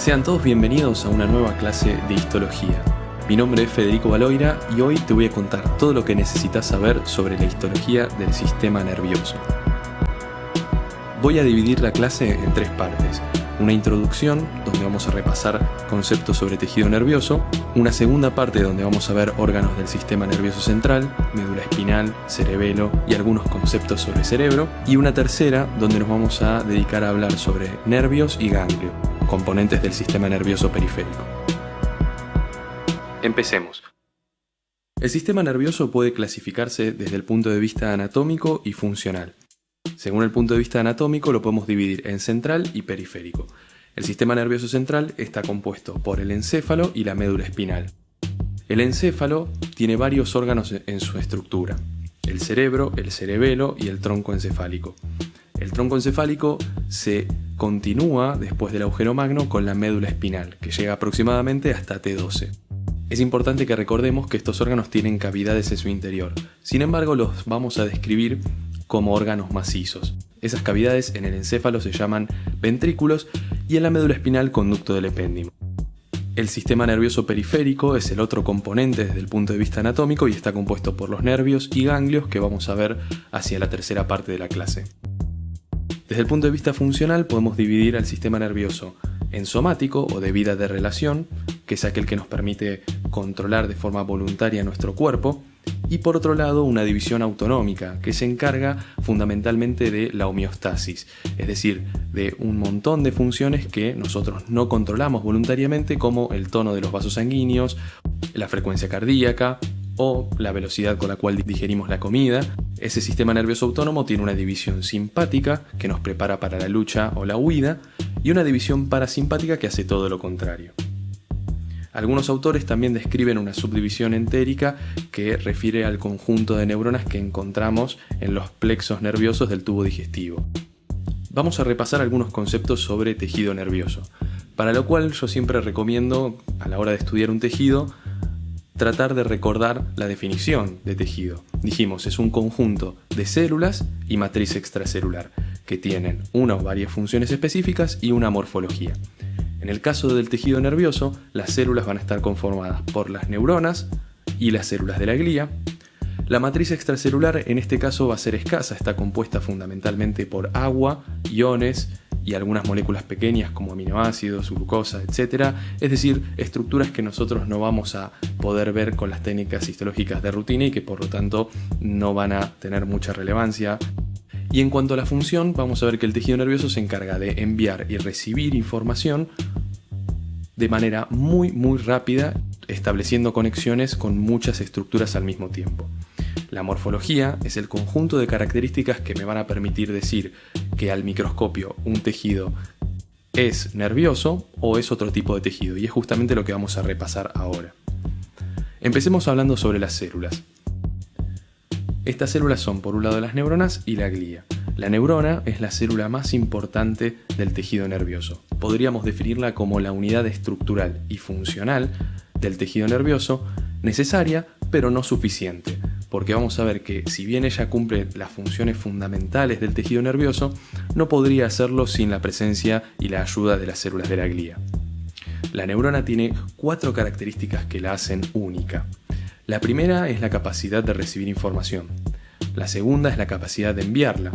Sean todos bienvenidos a una nueva clase de histología. Mi nombre es Federico Baloira y hoy te voy a contar todo lo que necesitas saber sobre la histología del sistema nervioso. Voy a dividir la clase en tres partes. Una introducción, donde vamos a repasar conceptos sobre tejido nervioso. Una segunda parte donde vamos a ver órganos del sistema nervioso central, médula espinal, cerebelo y algunos conceptos sobre cerebro. Y una tercera donde nos vamos a dedicar a hablar sobre nervios y ganglio, componentes del sistema nervioso periférico. Empecemos. El sistema nervioso puede clasificarse desde el punto de vista anatómico y funcional. Según el punto de vista anatómico lo podemos dividir en central y periférico. El sistema nervioso central está compuesto por el encéfalo y la médula espinal. El encéfalo tiene varios órganos en su estructura: el cerebro, el cerebelo y el tronco encefálico. El tronco encefálico se continúa después del agujero magno con la médula espinal, que llega aproximadamente hasta T12. Es importante que recordemos que estos órganos tienen cavidades en su interior. Sin embargo, los vamos a describir como órganos macizos. Esas cavidades en el encéfalo se llaman ventrículos y en la médula espinal conducto del epéndimo. El sistema nervioso periférico es el otro componente desde el punto de vista anatómico y está compuesto por los nervios y ganglios que vamos a ver hacia la tercera parte de la clase. Desde el punto de vista funcional podemos dividir al sistema nervioso en somático o de vida de relación, que es aquel que nos permite controlar de forma voluntaria nuestro cuerpo, y por otro lado una división autonómica que se encarga fundamentalmente de la homeostasis, es decir, de un montón de funciones que nosotros no controlamos voluntariamente, como el tono de los vasos sanguíneos, la frecuencia cardíaca o la velocidad con la cual digerimos la comida. Ese sistema nervioso autónomo tiene una división simpática que nos prepara para la lucha o la huida y una división parasimpática que hace todo lo contrario. Algunos autores también describen una subdivisión entérica que refiere al conjunto de neuronas que encontramos en los plexos nerviosos del tubo digestivo. Vamos a repasar algunos conceptos sobre tejido nervioso, para lo cual yo siempre recomiendo, a la hora de estudiar un tejido, tratar de recordar la definición de tejido. Dijimos, es un conjunto de células y matriz extracelular, que tienen una o varias funciones específicas y una morfología. En el caso del tejido nervioso, las células van a estar conformadas por las neuronas y las células de la glía. La matriz extracelular en este caso va a ser escasa, está compuesta fundamentalmente por agua, iones y algunas moléculas pequeñas como aminoácidos, glucosa, etc. Es decir, estructuras que nosotros no vamos a poder ver con las técnicas histológicas de rutina y que por lo tanto no van a tener mucha relevancia. Y en cuanto a la función, vamos a ver que el tejido nervioso se encarga de enviar y recibir información de manera muy rápida, estableciendo conexiones con muchas estructuras al mismo tiempo. La morfología es el conjunto de características que me van a permitir decir que al microscopio un tejido es nervioso o es otro tipo de tejido, y es justamente lo que vamos a repasar ahora. Empecemos hablando sobre las células. Estas células son por un lado las neuronas y la glía. La neurona es la célula más importante del tejido nervioso. Podríamos definirla como la unidad estructural y funcional del tejido nervioso, necesaria pero no suficiente, porque vamos a ver que si bien ella cumple las funciones fundamentales del tejido nervioso, no podría hacerlo sin la presencia y la ayuda de las células de la glía. La neurona tiene 4 características que la hacen única. La primera es la capacidad de recibir información. La segunda es la capacidad de enviarla.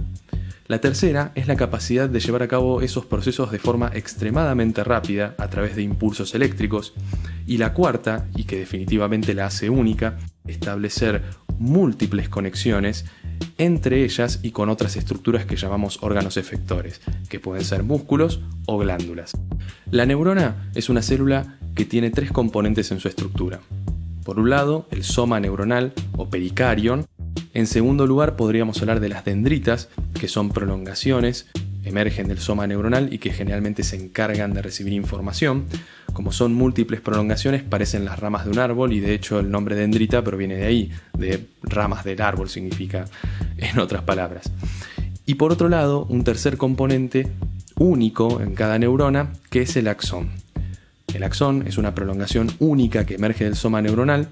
La tercera es la capacidad de llevar a cabo esos procesos de forma extremadamente rápida a través de impulsos eléctricos. Y la cuarta, y que definitivamente la hace única, establecer múltiples conexiones entre ellas y con otras estructuras que llamamos órganos efectores, que pueden ser músculos o glándulas. La neurona es una célula que tiene 3 componentes en su estructura. Por un lado, el soma neuronal o pericarion. En segundo lugar, podríamos hablar de las dendritas, que son prolongaciones, emergen del soma neuronal y que generalmente se encargan de recibir información. Como son múltiples prolongaciones, parecen las ramas de un árbol, y de hecho el nombre dendrita proviene de ahí, de ramas del árbol significa, en otras palabras. Y por otro lado, un tercer componente único en cada neurona, que es el axón. El axón es una prolongación única que emerge del soma neuronal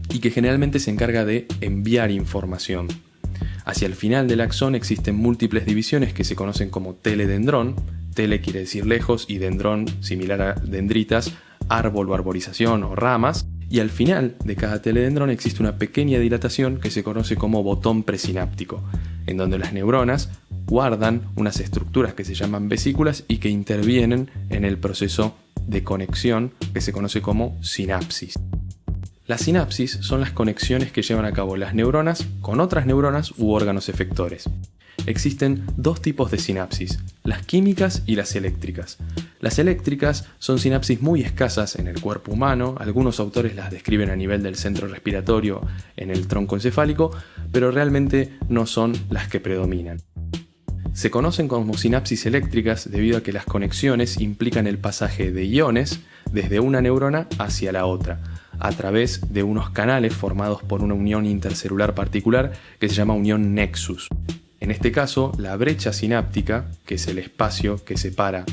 y que generalmente se encarga de enviar información. Hacia el final del axón existen múltiples divisiones que se conocen como teledendrón, Tele quiere decir lejos y dendrón, similar a dendritas, árbol o arborización o ramas. Y al final de cada teledendrón existe una pequeña dilatación que se conoce como botón presináptico, en donde las neuronas guardan unas estructuras que se llaman vesículas y que intervienen en el proceso de conexión que se conoce como sinapsis. Las sinapsis son las conexiones que llevan a cabo las neuronas con otras neuronas u órganos efectores. Existen dos tipos de sinapsis, las químicas y las eléctricas. Las eléctricas son sinapsis muy escasas en el cuerpo humano, algunos autores las describen a nivel del centro respiratorio en el tronco encefálico, pero realmente no son las que predominan. Se conocen como sinapsis eléctricas debido a que las conexiones implican el pasaje de iones desde una neurona hacia la otra, a través de unos canales formados por una unión intercelular particular que se llama unión nexus. En este caso, la brecha sináptica, que es el espacio que separa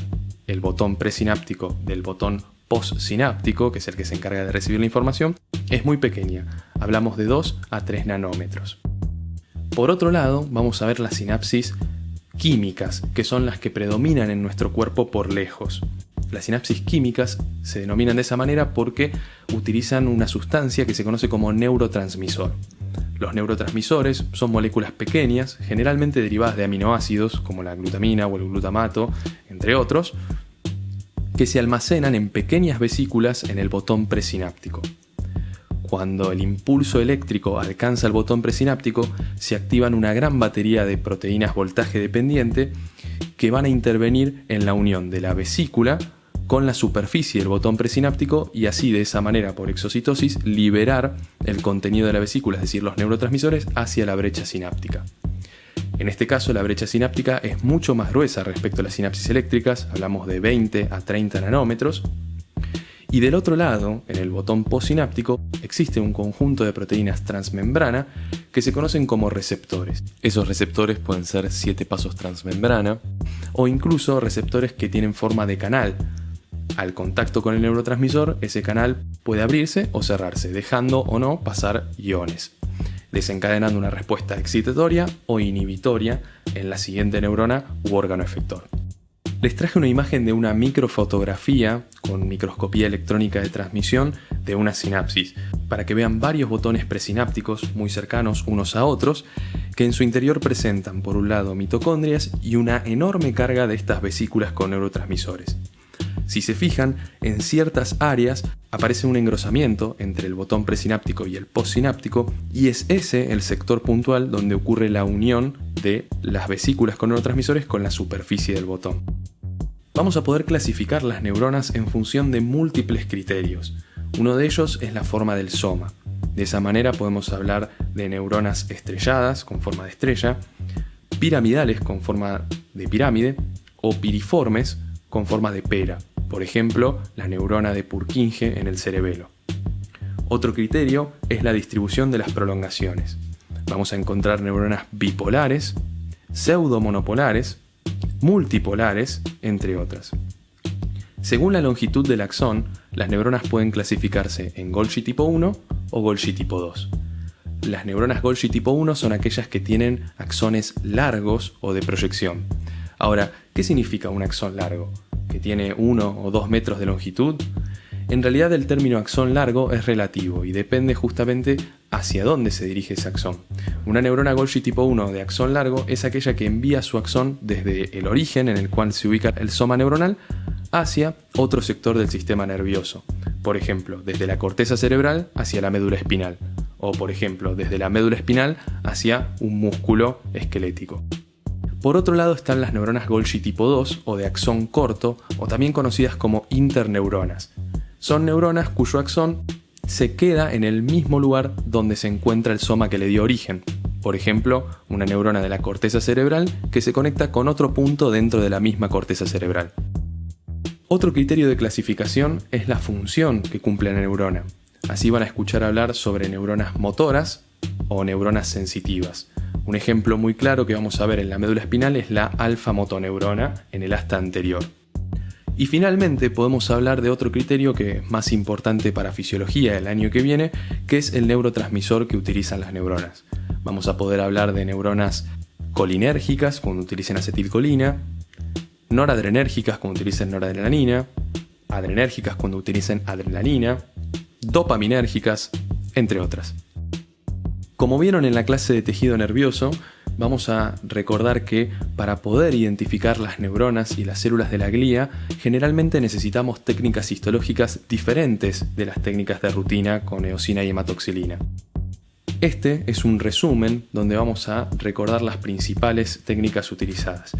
el botón presináptico del botón postsináptico, que es el que se encarga de recibir la información, es muy pequeña. Hablamos de 2 a 3 nanómetros. Por otro lado, vamos a ver las sinapsis químicas, que son las que predominan en nuestro cuerpo por lejos. Las sinapsis químicas se denominan de esa manera porque utilizan una sustancia que se conoce como neurotransmisor. Los neurotransmisores son moléculas pequeñas, generalmente derivadas de aminoácidos como la glutamina o el glutamato, entre otros, que se almacenan en pequeñas vesículas en el botón presináptico. Cuando el impulso eléctrico alcanza el botón presináptico, se activan una gran batería de proteínas voltaje dependiente que van a intervenir en la unión de la vesícula con la superficie del botón presináptico y así de esa manera por exocitosis liberar el contenido de la vesícula, es decir, los neurotransmisores, hacia la brecha sináptica. En este caso la brecha sináptica es mucho más gruesa respecto a las sinapsis eléctricas, hablamos de 20 a 30 nanómetros. Y del otro lado, en el botón postsináptico, existe un conjunto de proteínas transmembrana que se conocen como receptores. Esos receptores pueden ser 7 pasos transmembrana o incluso receptores que tienen forma de canal. Al contacto con el neurotransmisor, ese canal puede abrirse o cerrarse, dejando o no pasar iones, desencadenando una respuesta excitatoria o inhibitoria en la siguiente neurona u órgano efector. Les traje una imagen de una microfotografía con microscopía electrónica de transmisión de una sinapsis, para que vean varios botones presinápticos muy cercanos unos a otros, que en su interior presentan por un lado mitocondrias y una enorme carga de estas vesículas con neurotransmisores. Si se fijan, en ciertas áreas aparece un engrosamiento entre el botón presináptico y el postsináptico y es ese el sector puntual donde ocurre la unión de las vesículas con neurotransmisores con la superficie del botón. Vamos a poder clasificar las neuronas en función de múltiples criterios. Uno de ellos es la forma del soma. De esa manera podemos hablar de neuronas estrelladas con forma de estrella, piramidales con forma de pirámide o piriformes con forma de pera. Por ejemplo, la neurona de Purkinje en el cerebelo. Otro criterio es la distribución de las prolongaciones. Vamos a encontrar neuronas bipolares, pseudomonopolares, multipolares, entre otras. Según la longitud del axón, las neuronas pueden clasificarse en Golgi tipo 1 o Golgi tipo 2. Las neuronas Golgi tipo 1 son aquellas que tienen axones largos o de proyección. Ahora, ¿qué significa un axón largo? ¿Que tiene 1 o 2 metros de longitud? En realidad el término axón largo es relativo y depende justamente hacia dónde se dirige ese axón. Una neurona Golgi tipo 1 de axón largo es aquella que envía su axón desde el origen en el cual se ubica el soma neuronal hacia otro sector del sistema nervioso. Por ejemplo, desde la corteza cerebral hacia la médula espinal. O por ejemplo, desde la médula espinal hacia un músculo esquelético. Por otro lado están las neuronas Golgi tipo 2 o de axón corto o también conocidas como interneuronas. Son neuronas cuyo axón se queda en el mismo lugar donde se encuentra el soma que le dio origen. Por ejemplo, una neurona de la corteza cerebral que se conecta con otro punto dentro de la misma corteza cerebral. Otro criterio de clasificación es la función que cumple la neurona. Así van a escuchar hablar sobre neuronas motoras o neuronas sensitivas. Un ejemplo muy claro que vamos a ver en la médula espinal es la alfa-motoneurona en el asta anterior. Y finalmente podemos hablar de otro criterio que es más importante para fisiología el año que viene, que es el neurotransmisor que utilizan las neuronas. Vamos a poder hablar de neuronas colinérgicas cuando utilicen acetilcolina, noradrenérgicas cuando utilicen noradrenalina, adrenérgicas cuando utilicen adrenalina, dopaminérgicas, entre otras. Como vieron en la clase de tejido nervioso, vamos a recordar que para poder identificar las neuronas y las células de la glía, generalmente necesitamos técnicas histológicas diferentes de las técnicas de rutina con eosina y hematoxilina. Este es un resumen donde vamos a recordar las principales técnicas utilizadas.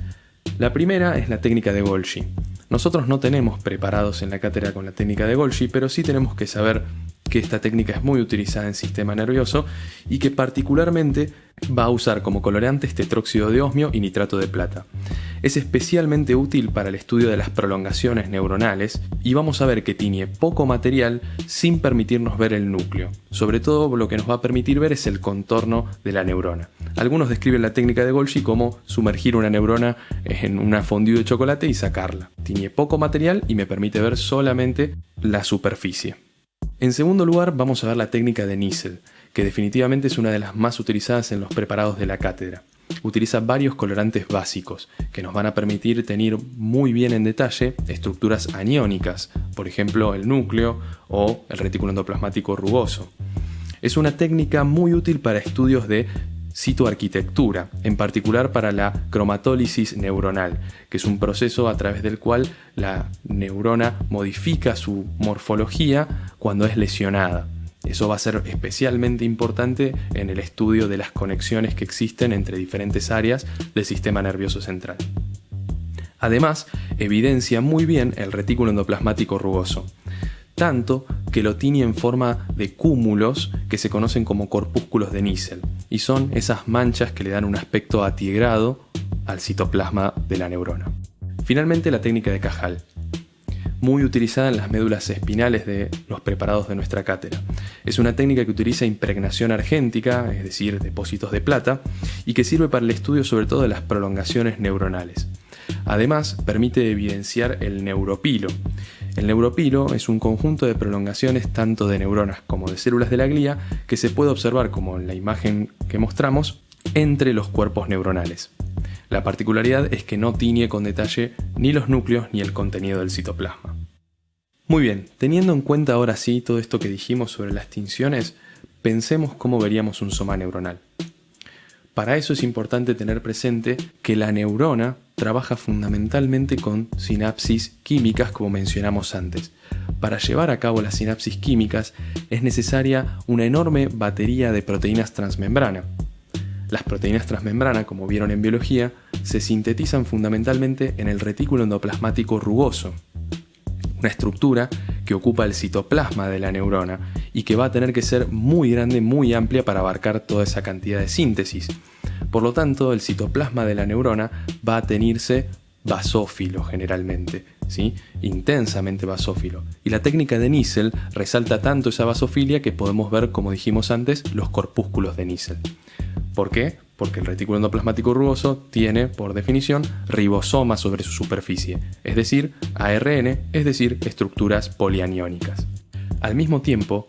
La primera es la técnica de Golgi. Nosotros no tenemos preparados en la cátedra con la técnica de Golgi, pero sí tenemos que saber que esta técnica es muy utilizada en sistema nervioso y que particularmente va a usar como colorantes tetróxido de osmio y nitrato de plata. Es especialmente útil para el estudio de las prolongaciones neuronales y vamos a ver que tiene poco material sin permitirnos ver el núcleo. Sobre todo lo que nos va a permitir ver es el contorno de la neurona. Algunos describen la técnica de Golgi como sumergir una neurona en una fondue de chocolate y sacarla. Tiene poco material y me permite ver solamente la superficie. En segundo lugar, vamos a ver la técnica de Nissl, que definitivamente es una de las más utilizadas en los preparados de la cátedra. Utiliza varios colorantes básicos que nos van a permitir tener muy bien en detalle estructuras aniónicas, por ejemplo el núcleo o el retículo endoplasmático rugoso. Es una técnica muy útil para estudios de citoarquitectura, en particular para la cromatólisis neuronal, que es un proceso a través del cual la neurona modifica su morfología cuando es lesionada. Eso va a ser especialmente importante en el estudio de las conexiones que existen entre diferentes áreas del sistema nervioso central. Además, evidencia muy bien el retículo endoplasmático rugoso, tanto que lo tiene en forma de cúmulos que se conocen como corpúsculos de Nissl, y son esas manchas que le dan un aspecto atigrado al citoplasma de la neurona. Finalmente, la técnica de Cajal, muy utilizada en las médulas espinales de los preparados de nuestra cátedra. Es una técnica que utiliza impregnación argéntica, es decir, depósitos de plata, y que sirve para el estudio sobre todo de las prolongaciones neuronales. Además, permite evidenciar el neuropilo. El neuropilo es un conjunto de prolongaciones tanto de neuronas como de células de la glía que se puede observar, como en la imagen que mostramos, entre los cuerpos neuronales. La particularidad es que no tiñe con detalle ni los núcleos ni el contenido del citoplasma. Muy bien, teniendo en cuenta ahora sí todo esto que dijimos sobre las tinciones, pensemos cómo veríamos un soma neuronal. Para eso es importante tener presente que la neurona trabaja fundamentalmente con sinapsis químicas, como mencionamos antes. Para llevar a cabo las sinapsis químicas es necesaria una enorme batería de proteínas transmembrana. Las proteínas transmembrana, como vieron en biología, se sintetizan fundamentalmente en el retículo endoplasmático rugoso, una estructura que ocupa el citoplasma de la neurona y que va a tener que ser muy grande, muy amplia para abarcar toda esa cantidad de síntesis. Por lo tanto, el citoplasma de la neurona va a tenerse basófilo generalmente, ¿sí? Intensamente basófilo. Y la técnica de Nissl resalta tanto esa basofilia que podemos ver, como dijimos antes, los corpúsculos de Nissl. ¿Por qué? Porque el retículo endoplasmático rugoso tiene, por definición, ribosomas sobre su superficie, es decir, ARN, es decir, estructuras polianiónicas. Al mismo tiempo,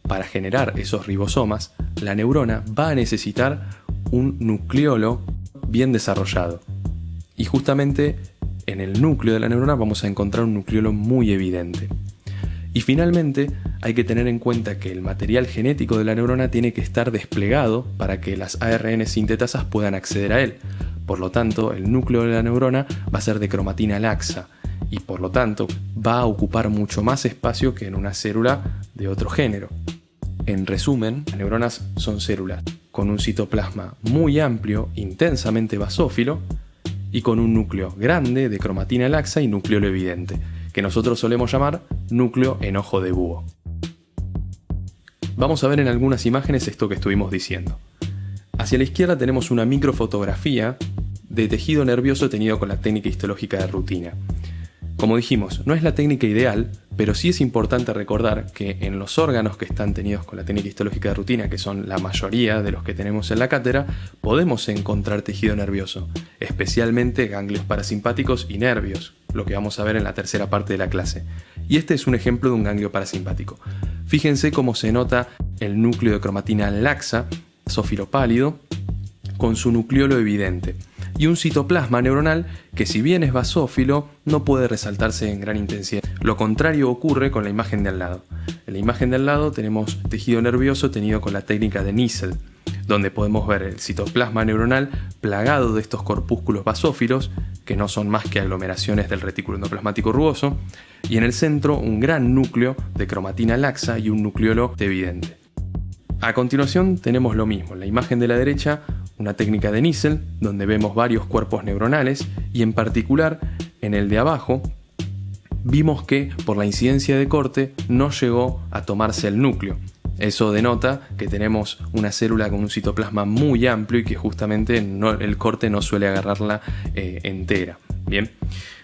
para generar esos ribosomas, la neurona va a necesitar un nucleolo bien desarrollado. Y justamente en el núcleo de la neurona vamos a encontrar un nucleolo muy evidente. Y finalmente, hay que tener en cuenta que el material genético de la neurona tiene que estar desplegado para que las ARN sintetasas puedan acceder a él. Por lo tanto, el núcleo de la neurona va a ser de cromatina laxa y por lo tanto va a ocupar mucho más espacio que en una célula de otro género. En resumen, las neuronas son células con un citoplasma muy amplio, intensamente basófilo, y con un núcleo grande de cromatina laxa y nucleolo evidente, que nosotros solemos llamar núcleo en ojo de búho. Vamos a ver en algunas imágenes esto que estuvimos diciendo. Hacia la izquierda tenemos una microfotografía de tejido nervioso tenido con la técnica histológica de rutina. Como dijimos, no es la técnica ideal, pero sí es importante recordar que en los órganos que están tenidos con la técnica histológica de rutina, que son la mayoría de los que tenemos en la cátedra, podemos encontrar tejido nervioso, especialmente ganglios parasimpáticos y nervios, lo que vamos a ver en la tercera parte de la clase. Y este es un ejemplo de un ganglio parasimpático. Fíjense cómo se nota el núcleo de cromatina laxa, basófilo pálido, con su nucleolo evidente. y un citoplasma neuronal que, si bien es basófilo, no puede resaltarse en gran intensidad. Lo contrario ocurre con la imagen de al lado. En la imagen de al lado tenemos tejido nervioso tenido con la técnica de Nissl, donde podemos ver el citoplasma neuronal plagado de estos corpúsculos basófilos, que no son más que aglomeraciones del retículo endoplasmático rugoso, y en el centro un gran núcleo de cromatina laxa y un nucleolo evidente. A continuación tenemos lo mismo, en la imagen de la derecha, una técnica de Nissl, donde vemos varios cuerpos neuronales, y en particular, en el de abajo, vimos que por la incidencia de corte no llegó a tomarse el núcleo. Eso denota que tenemos una célula con un citoplasma muy amplio y que justamente el corte no suele agarrarla entera. Bien,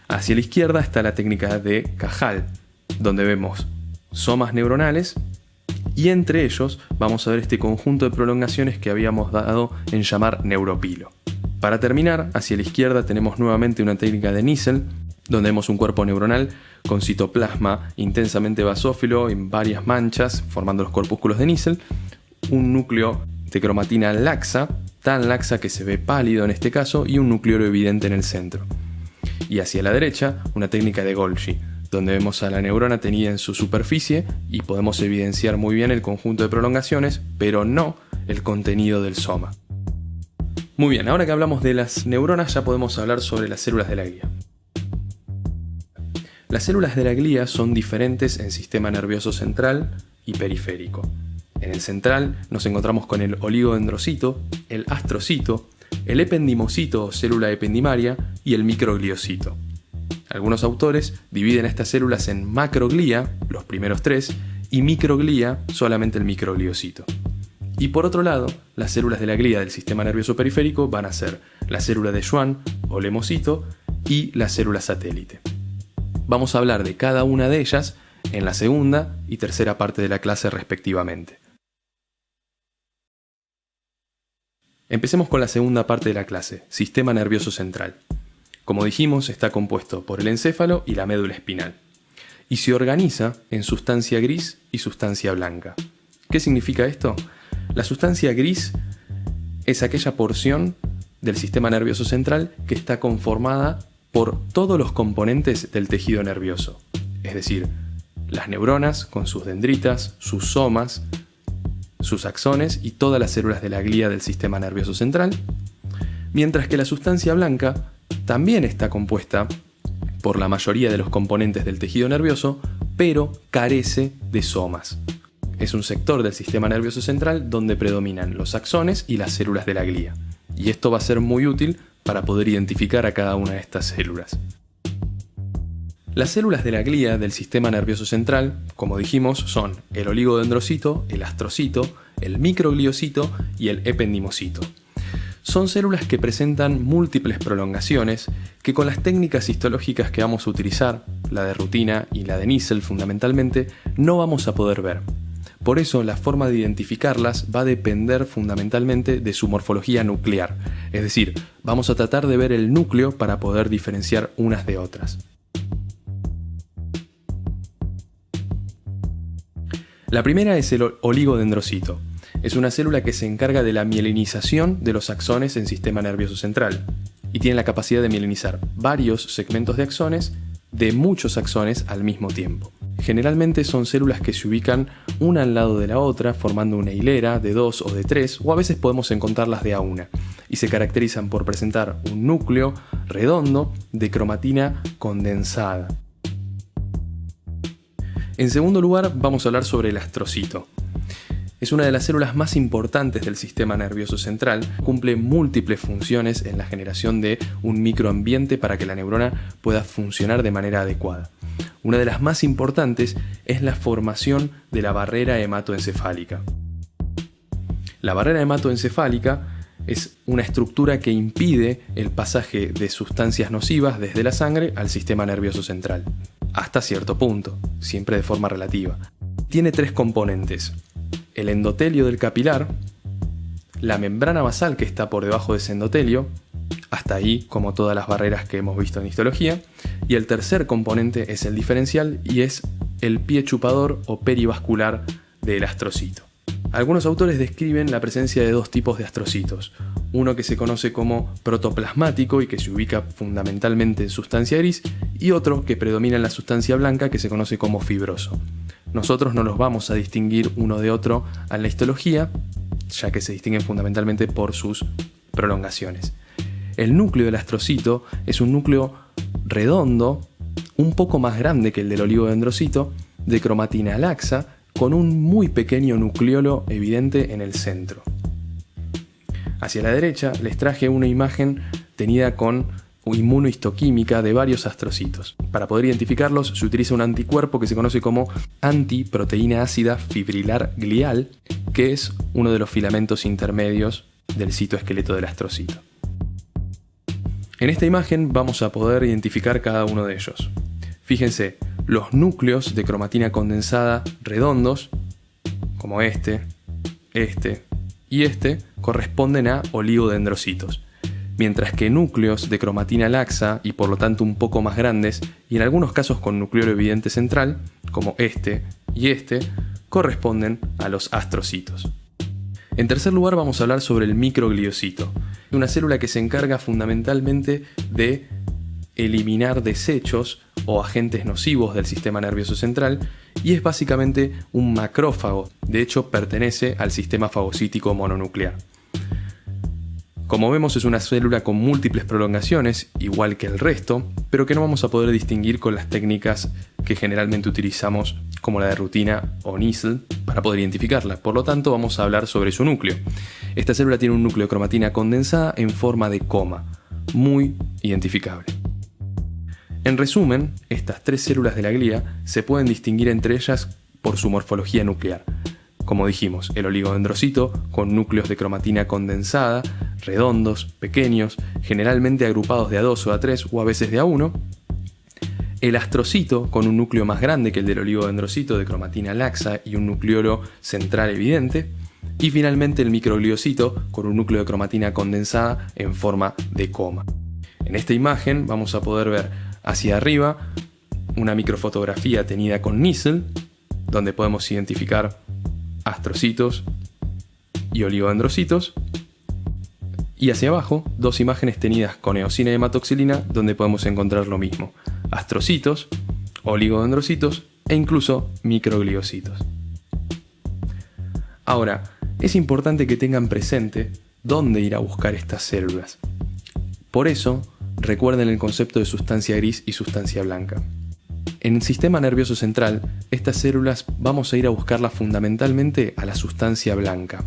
hacia la izquierda está la técnica de Cajal, donde vemos somas neuronales y entre ellos vamos a ver este conjunto de prolongaciones que habíamos dado en llamar neuropilo. Para terminar, hacia la izquierda tenemos nuevamente una técnica de Nissl, donde vemos un cuerpo neuronal con citoplasma intensamente basófilo en varias manchas, formando los corpúsculos de Nissl, un núcleo de cromatina laxa, tan laxa que se ve pálido en este caso, y un nucleolo evidente en el centro. Y hacia la derecha, una técnica de Golgi, donde vemos a la neurona tenida en su superficie y podemos evidenciar muy bien el conjunto de prolongaciones, pero no el contenido del soma. Muy bien, ahora que hablamos de las neuronas ya podemos hablar sobre las células de la glía. Las células de la glía son diferentes en sistema nervioso central y periférico. En el central nos encontramos con el oligodendrocito, el astrocito, el ependimocito o célula ependimaria y el microgliocito. Algunos autores dividen estas células en macroglía, los primeros tres, y microglía, solamente el microgliocito. Y por otro lado, las células de la glía del sistema nervioso periférico van a ser la célula de Schwann o lemocito y la célula satélite. Vamos a hablar de cada una de ellas en la segunda y tercera parte de la clase respectivamente. Empecemos con la segunda parte de la clase, sistema nervioso central. Como dijimos, está compuesto por el encéfalo y la médula espinal, y se organiza en sustancia gris y sustancia blanca. ¿Qué significa esto? La sustancia gris es aquella porción del sistema nervioso central que está conformada por todos los componentes del tejido nervioso, es decir, las neuronas con sus dendritas, sus somas, sus axones y todas las células de la glía del sistema nervioso central, mientras que la sustancia blanca también está compuesta por la mayoría de los componentes del tejido nervioso, pero carece de somas. Es un sector del sistema nervioso central donde predominan los axones y las células de la glía, y esto va a ser muy útil para poder identificar a cada una de estas células. Las células de la glía del sistema nervioso central, como dijimos, son el oligodendrocito, el astrocito, el microgliocito y el ependimocito. Son células que presentan múltiples prolongaciones que con las técnicas histológicas que vamos a utilizar, la de rutina y la de Nissl fundamentalmente, no vamos a poder ver. Por eso la forma de identificarlas va a depender fundamentalmente de su morfología nuclear, es decir, vamos a tratar de ver el núcleo para poder diferenciar unas de otras. La primera es el oligodendrocito. Es una célula que se encarga de la mielinización de los axones en sistema nervioso central y tiene la capacidad de mielinizar varios segmentos de axones de muchos axones al mismo tiempo. Generalmente son células que se ubican una al lado de la otra formando una hilera de 2 o de 3 o a veces podemos encontrarlas de a una y se caracterizan por presentar un núcleo redondo de cromatina condensada. En segundo lugar vamos a hablar sobre el astrocito. Es una de las células más importantes del sistema nervioso central, cumple múltiples funciones en la generación de un microambiente para que la neurona pueda funcionar de manera adecuada. Una de las más importantes es la formación de la barrera hematoencefálica. La barrera hematoencefálica es una estructura que impide el pasaje de sustancias nocivas desde la sangre al sistema nervioso central, hasta cierto punto, siempre de forma relativa. Tiene 3 componentes: el endotelio del capilar, la membrana basal que está por debajo de ese endotelio, hasta ahí como todas las barreras que hemos visto en histología, y el tercer componente es el diferencial y es el pie chupador o perivascular del astrocito. Algunos autores describen la presencia de dos tipos de astrocitos, uno que se conoce como protoplasmático y que se ubica fundamentalmente en sustancia gris, y otro que predomina en la sustancia blanca que se conoce como fibroso. Nosotros no los vamos a distinguir uno de otro en la histología, ya que se distinguen fundamentalmente por sus prolongaciones. El núcleo del astrocito es un núcleo redondo, un poco más grande que el del oligodendrocito, de cromatina laxa, con un muy pequeño nucleolo evidente en el centro. Hacia la derecha les traje una imagen tenida con inmunohistoquímica de varios astrocitos. Para poder identificarlos se utiliza un anticuerpo que se conoce como antiproteína ácida fibrilar glial, que es uno de los filamentos intermedios del citoesqueleto del astrocito. En esta imagen vamos a poder identificar cada uno de ellos. Fíjense, los núcleos de cromatina condensada redondos, como este y este, corresponden a oligodendrocitos, mientras que núcleos de cromatina laxa y por lo tanto un poco más grandes, y en algunos casos con nucleolo evidente central, como este y este, corresponden a los astrocitos. En tercer lugar vamos a hablar sobre el microgliocito, una célula que se encarga fundamentalmente de eliminar desechos o agentes nocivos del sistema nervioso central y es básicamente un macrófago, de hecho pertenece al sistema fagocítico mononuclear. Como vemos es una célula con múltiples prolongaciones, igual que el resto, pero que no vamos a poder distinguir con las técnicas que generalmente utilizamos como la de rutina o Nissl para poder identificarla. Por lo tanto vamos a hablar sobre su núcleo. Esta célula tiene un núcleo de cromatina condensada en forma de coma, muy identificable. En resumen, estas tres células de la glía se pueden distinguir entre ellas por su morfología nuclear. Como dijimos, el oligodendrocito con núcleos de cromatina condensada, redondos, pequeños, generalmente agrupados de A2 o A3 o a veces de A1. El astrocito con un núcleo más grande que el del oligodendrocito de cromatina laxa y un nucleolo central evidente. Y finalmente el microgliocito con un núcleo de cromatina condensada en forma de coma. En esta imagen vamos a poder ver hacia arriba una microfotografía tenida con Nissl, donde podemos identificar astrocitos y oligodendrocitos, y hacia abajo dos imágenes tenidas con eosina y hematoxilina, donde podemos encontrar lo mismo: astrocitos, oligodendrocitos e incluso microgliocitos. Ahora, es importante que tengan presente dónde ir a buscar estas células. Por eso, recuerden el concepto de sustancia gris y sustancia blanca. En el sistema nervioso central, estas células vamos a ir a buscarlas fundamentalmente a la sustancia blanca,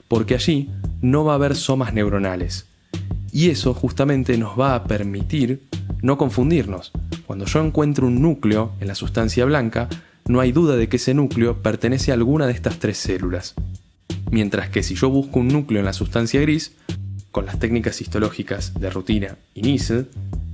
porque allí no va a haber somas neuronales, y eso justamente nos va a permitir no confundirnos. Cuando yo encuentro un núcleo en la sustancia blanca, no hay duda de que ese núcleo pertenece a alguna de estas tres células, mientras que si yo busco un núcleo en la sustancia gris, con las técnicas histológicas de rutina y Nissl,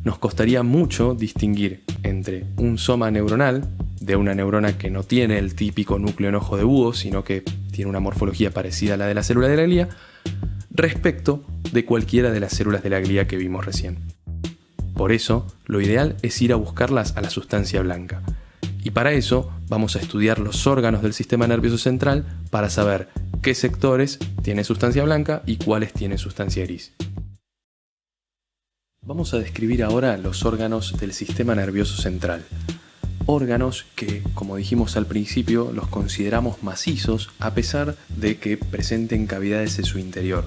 nos costaría mucho distinguir entre un soma neuronal de una neurona que no tiene el típico núcleo en ojo de búho, sino que tiene una morfología parecida a la de la célula de la glía, respecto de cualquiera de las células de la glía que vimos recién. Por eso, lo ideal es ir a buscarlas a la sustancia blanca. Y para eso vamos a estudiar los órganos del sistema nervioso central para saber qué sectores tienen sustancia blanca y cuáles tienen sustancia gris. Vamos a describir ahora los órganos del sistema nervioso central. Órganos que, como dijimos al principio, los consideramos macizos a pesar de que presenten cavidades en su interior.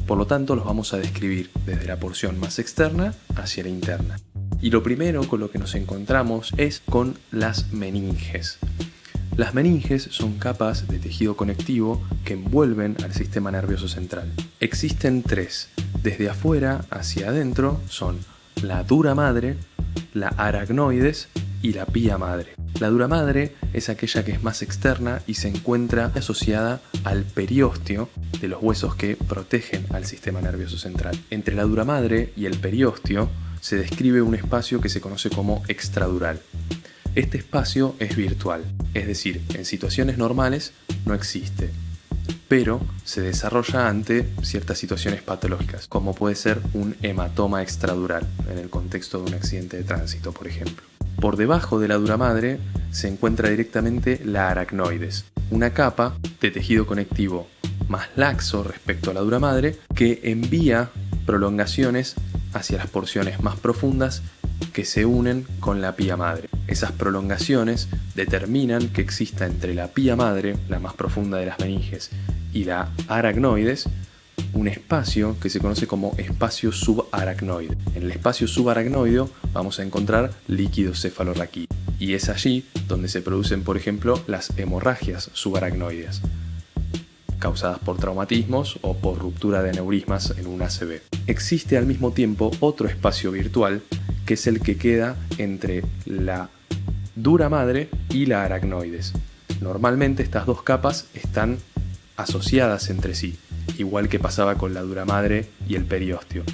Por lo tanto, los vamos a describir desde la porción más externa hacia la interna. Y lo primero con lo que nos encontramos es con las meninges. Las meninges son capas de tejido conectivo que envuelven al sistema nervioso central. Existen tres. Desde afuera hacia adentro son la dura madre, la aracnoides y la pía madre. La dura madre es aquella que es más externa y se encuentra asociada al periósteo de los huesos que protegen al sistema nervioso central. Entre la dura madre y el periósteo se describe un espacio que se conoce como extradural. Este espacio es virtual, es decir, en situaciones normales no existe, pero se desarrolla ante ciertas situaciones patológicas, como puede ser un hematoma extradural, en el contexto de un accidente de tránsito, por ejemplo. Por debajo de la dura madre se encuentra directamente la aracnoides, una capa de tejido conectivo más laxo respecto a la dura madre que envía prolongaciones hacia las porciones más profundas que se unen con la pía madre. Esas prolongaciones determinan que exista entre la pía madre, la más profunda de las meninges, y la aracnoides, un espacio que se conoce como espacio subaracnoide. En el espacio subaracnoideo vamos a encontrar líquido cefalorraquídeo, y es allí donde se producen, por ejemplo, las hemorragias subaracnoideas, causadas por traumatismos o por ruptura de aneurismas en un ACV. Existe al mismo tiempo otro espacio virtual, que es el que queda entre la dura madre y la aracnoides. Normalmente estas dos capas están asociadas entre sí, igual que pasaba con la dura madre y el periósteo.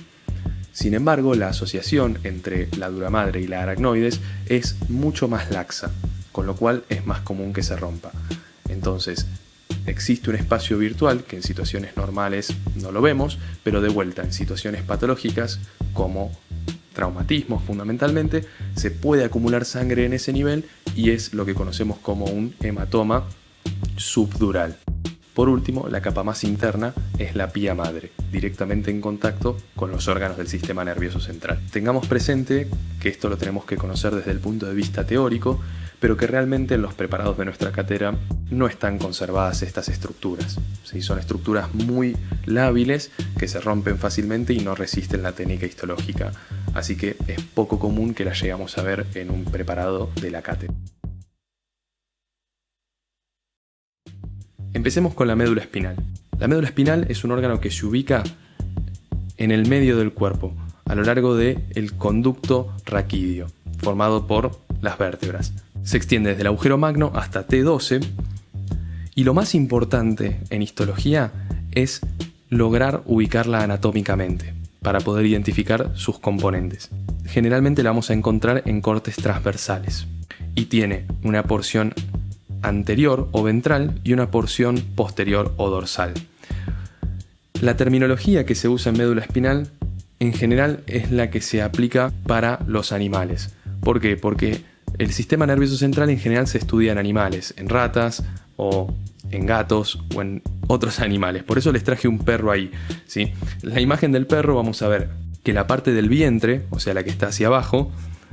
Sin embargo, la asociación entre la dura madre y la aracnoides es mucho más laxa, con lo cual es más común que se rompa. Entonces, existe un espacio virtual que en situaciones normales no lo vemos, pero de vuelta en situaciones patológicas como traumatismos fundamentalmente, se puede acumular sangre en ese nivel y es lo que conocemos como un hematoma subdural. Por último, la capa más interna es la pía madre, directamente en contacto con los órganos del sistema nervioso central. Tengamos presente que esto lo tenemos que conocer desde el punto de vista teórico, pero que realmente en los preparados de nuestra cátedra no están conservadas estas estructuras. ¿Sí? Son estructuras muy lábiles que se rompen fácilmente y no resisten la técnica histológica, así que es poco común que las llegamos a ver en un preparado de la cátedra. Empecemos con la médula espinal. La médula espinal es un órgano que se ubica en el medio del cuerpo, a lo largo del conducto raquídeo, formado por las vértebras. Se extiende desde el agujero magno hasta T12 y lo más importante en histología es lograr ubicarla anatómicamente para poder identificar sus componentes. Generalmente la vamos a encontrar en cortes transversales y tiene una porción anterior o ventral y una porción posterior o dorsal. La terminología que se usa en médula espinal en general es la que se aplica para los animales. ¿Por qué? Porque el sistema nervioso central en general se estudia en animales, en ratas o en gatos o en otros animales. Por eso les traje un perro ahí, ¿sí? La imagen del perro vamos a ver que la parte del vientre, o sea la que está hacia abajo,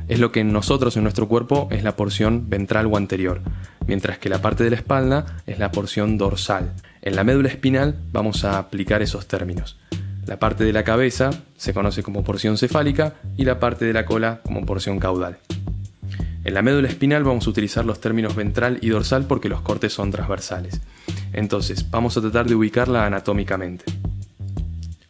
es lo que en nosotros, en nuestro cuerpo, es la porción ventral o anterior, mientras que la parte de la espalda es la porción dorsal. En la médula espinal vamos a aplicar esos términos. La parte de la cabeza se conoce como porción cefálica y la parte de la cola como porción caudal. En la médula espinal vamos a utilizar los términos ventral y dorsal porque los cortes son transversales. Entonces, vamos a tratar de ubicarla anatómicamente.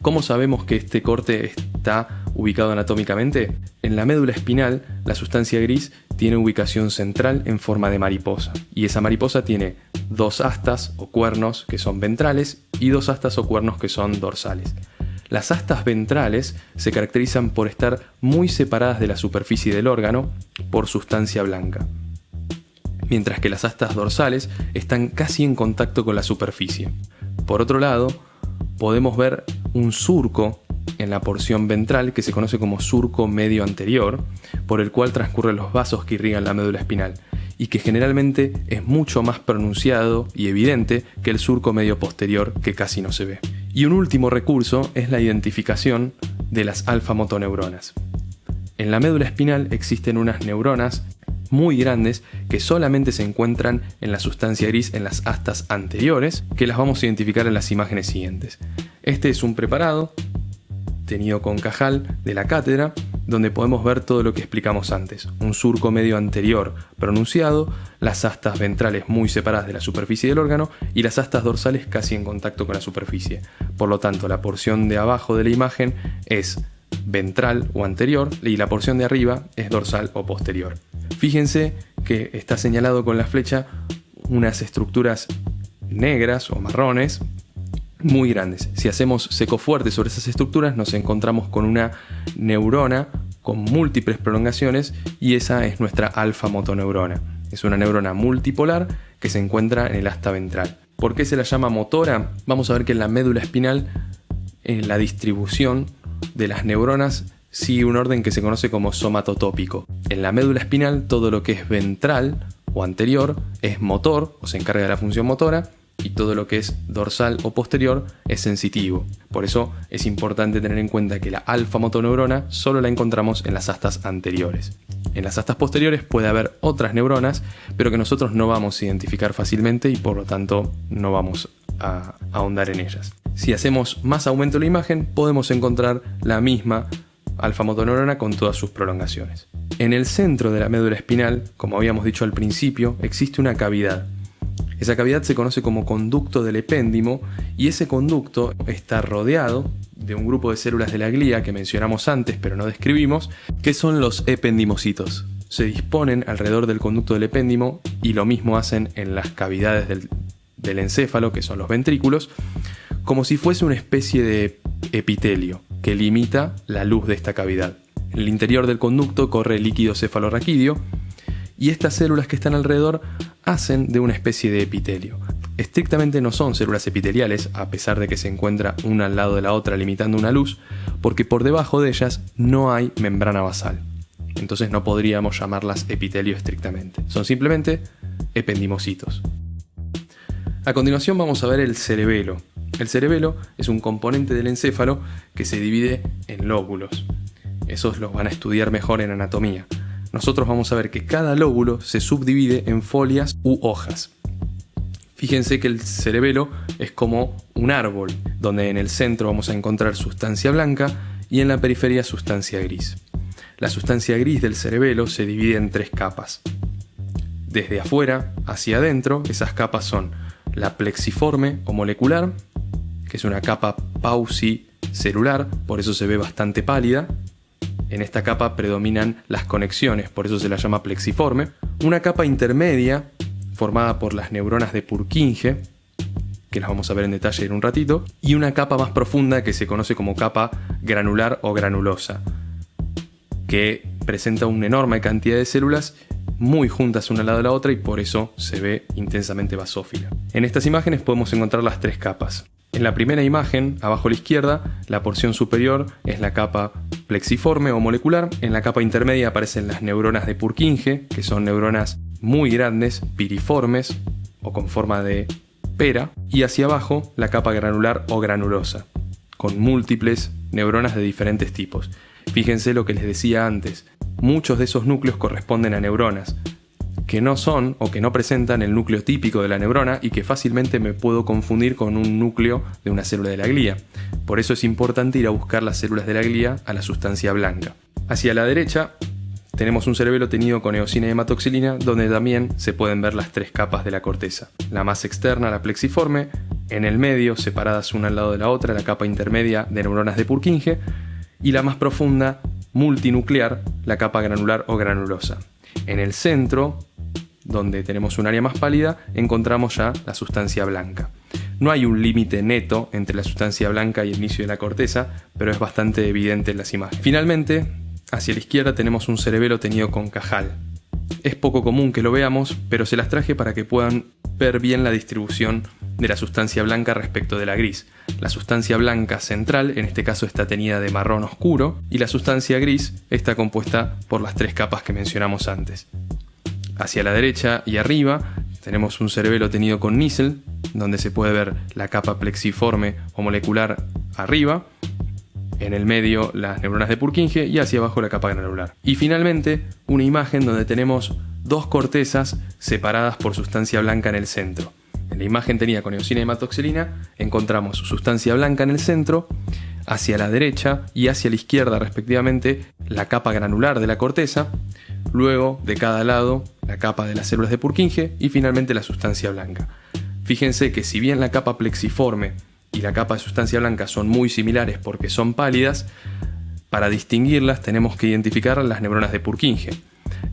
¿Cómo sabemos que este corte está ubicado anatómicamente? En la médula espinal, la sustancia gris tiene ubicación central en forma de mariposa, y esa mariposa tiene dos astas o cuernos que son ventrales y dos astas o cuernos que son dorsales. Las astas ventrales se caracterizan por estar muy separadas de la superficie del órgano por sustancia blanca, mientras que las astas dorsales están casi en contacto con la superficie. Por otro lado, podemos ver un surco en la porción ventral que se conoce como surco medio anterior, por el cual transcurren los vasos que irrigan la médula espinal y que generalmente es mucho más pronunciado y evidente que el surco medio posterior, que casi no se ve. Y un último recurso es la identificación de las alfa-motoneuronas. En la médula espinal existen unas neuronas muy grandes que solamente se encuentran en la sustancia gris en las astas anteriores, que las vamos a identificar en las imágenes siguientes. Este es un preparado tenido con cajal de la cátedra, donde podemos ver todo lo que explicamos antes. Un surco medio anterior pronunciado, las astas ventrales muy separadas de la superficie del órgano y las astas dorsales casi en contacto con la superficie. Por lo tanto, la porción de abajo de la imagen es ventral o anterior y la porción de arriba es dorsal o posterior. Fíjense que está señalado con la flecha unas estructuras negras o marrones muy grandes. Si hacemos seco fuerte sobre esas estructuras nos encontramos con una neurona con múltiples prolongaciones y esa es nuestra alfa-motoneurona. Es una neurona multipolar que se encuentra en el asta ventral. ¿Por qué se la llama motora? Vamos a ver que en la médula espinal la distribución de las neuronas sigue un orden que se conoce como somatotópico. En la médula espinal todo lo que es ventral o anterior es motor o se encarga de la función motora, y todo lo que es dorsal o posterior es sensitivo. Por eso es importante tener en cuenta que la alfa-motoneurona solo la encontramos en las astas anteriores. En las astas posteriores puede haber otras neuronas, pero que nosotros no vamos a identificar fácilmente y por lo tanto no vamos a ahondar en ellas. Si hacemos más aumento de la imagen, podemos encontrar la misma alfa-motoneurona con todas sus prolongaciones. En el centro de la médula espinal, como habíamos dicho al principio, existe una cavidad. Esa cavidad se conoce como conducto del epéndimo y ese conducto está rodeado de un grupo de células de la glía que mencionamos antes pero no describimos, que son los ependimocitos. Se disponen alrededor del conducto del epéndimo y lo mismo hacen en las cavidades del encéfalo, que son los ventrículos, como si fuese una especie de epitelio que limita la luz de esta cavidad. En el interior del conducto corre el líquido cefalorraquídeo y estas células que están alrededor hacen de una especie de epitelio. Estrictamente no son células epiteliales, a pesar de que se encuentra una al lado de la otra limitando una luz, porque por debajo de ellas no hay membrana basal. Entonces no podríamos llamarlas epitelio estrictamente. Son simplemente ependimocitos. A continuación vamos a ver el cerebelo. El cerebelo es un componente del encéfalo que se divide en lóbulos. Esos los van a estudiar mejor en anatomía. Nosotros vamos a ver que cada lóbulo se subdivide en folias u hojas. Fíjense que el cerebelo es como un árbol, donde en el centro vamos a encontrar sustancia blanca y en la periferia sustancia gris. La sustancia gris del cerebelo se divide en 3 capas. Desde afuera hacia adentro, esas capas son la plexiforme o molecular, que es una capa paucicelular, por eso se ve bastante pálida. En esta capa predominan las conexiones, por eso se la llama plexiforme. Una capa intermedia, formada por las neuronas de Purkinje, que las vamos a ver en detalle en un ratito, y una capa más profunda que se conoce como capa granular o granulosa, que presenta una enorme cantidad de células muy juntas una al lado de la otra y por eso se ve intensamente basófila. En estas imágenes podemos encontrar las 3 capas. En la primera imagen, abajo a la izquierda, la porción superior es la capa plexiforme o molecular. En la capa intermedia aparecen las neuronas de Purkinje, que son neuronas muy grandes, piriformes o con forma de pera. Y hacia abajo, la capa granular o granulosa, con múltiples neuronas de diferentes tipos. Fíjense lo que les decía antes. Muchos de esos núcleos corresponden a neuronas que no son o que no presentan el núcleo típico de la neurona y que fácilmente me puedo confundir con un núcleo de una célula de la glía. Por eso es importante ir a buscar las células de la glía a la sustancia blanca. Hacia la derecha tenemos un cerebelo teñido con eosina y hematoxilina, donde también se pueden ver las 3 capas de la corteza. La más externa, la plexiforme, en el medio, separadas una al lado de la otra, la capa intermedia de neuronas de Purkinje, y la más profunda, multinuclear, la capa granular o granulosa. En el centro, donde tenemos un área más pálida, encontramos ya la sustancia blanca. No hay un límite neto entre la sustancia blanca y el inicio de la corteza, pero es bastante evidente en las imágenes. Finalmente, hacia la izquierda tenemos un cerebelo teñido con cajal. Es poco común que lo veamos, pero se las traje para que puedan ver bien la distribución de la sustancia blanca respecto de la gris. La sustancia blanca central, en este caso, está teñida de marrón oscuro, y la sustancia gris está compuesta por las 3 capas que mencionamos antes. Hacia la derecha y arriba tenemos un cerebelo teñido con nísel, donde se puede ver la capa plexiforme o molecular arriba, en el medio las neuronas de Purkinje y hacia abajo la capa granular. Y finalmente una imagen donde tenemos 2 cortezas separadas por sustancia blanca en el centro. En la imagen tenida con eosina y hematoxilina encontramos sustancia blanca en el centro, hacia la derecha y hacia la izquierda respectivamente la capa granular de la corteza, luego de cada lado la capa de las células de Purkinje y finalmente la sustancia blanca. Fíjense que si bien la capa plexiforme y la capa de sustancia blanca son muy similares porque son pálidas, para distinguirlas tenemos que identificar las neuronas de Purkinje.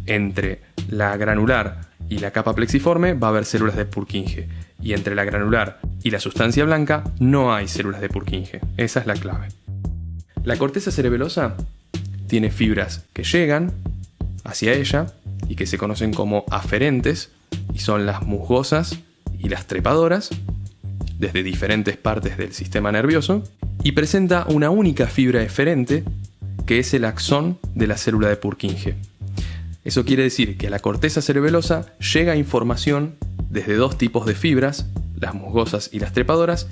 Entre la granular y la capa plexiforme va a haber células de Purkinje, y entre la granular y la sustancia blanca no hay células de Purkinje. Esa es la clave. La corteza cerebelosa tiene fibras que llegan hacia ella y que se conocen como aferentes, y son las musgosas y las trepadoras, desde diferentes partes del sistema nervioso, y presenta una única fibra eferente que es el axón de la célula de Purkinje. Eso quiere decir que a la corteza cerebelosa llega información desde dos tipos de fibras, las musgosas y las trepadoras,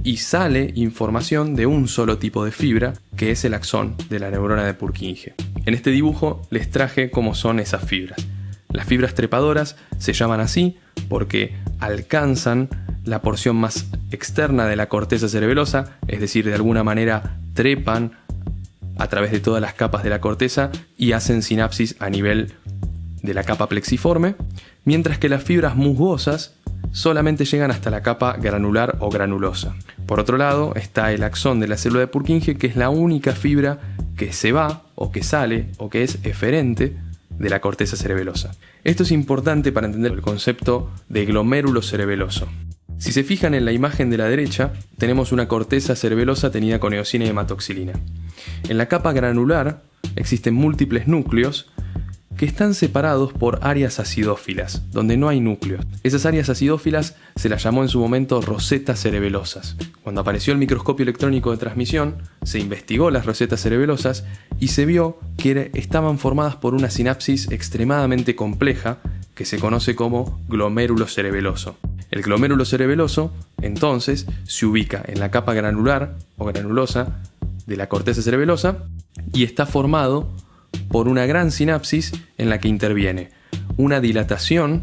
y sale información de un solo tipo de fibra, que es el axón de la neurona de Purkinje. En este dibujo les traje cómo son esas fibras. Las fibras trepadoras se llaman así porque alcanzan la porción más externa de la corteza cerebelosa, es decir, de alguna manera trepan a través de todas las capas de la corteza y hacen sinapsis a nivel de la capa plexiforme, mientras que las fibras musgosas solamente llegan hasta la capa granular o granulosa. Por otro lado está el axón de la célula de Purkinje, que es la única fibra que se va o que sale o que es eferente de la corteza cerebelosa. Esto es importante para entender el concepto de glomérulo cerebeloso. Si se fijan en la imagen de la derecha, tenemos una corteza cerebelosa tenida con eosina y hematoxilina. En la capa granular existen múltiples núcleos que están separados por áreas acidófilas, donde no hay núcleos. Esas áreas acidófilas se las llamó en su momento rosetas cerebelosas. Cuando apareció el microscopio electrónico de transmisión, se investigó las rosetas cerebelosas y se vio que estaban formadas por una sinapsis extremadamente compleja que se conoce como glomérulo cerebeloso. El glomérulo cerebeloso, entonces, se ubica en la capa granular o granulosa de la corteza cerebelosa y está formado por una gran sinapsis en la que interviene una dilatación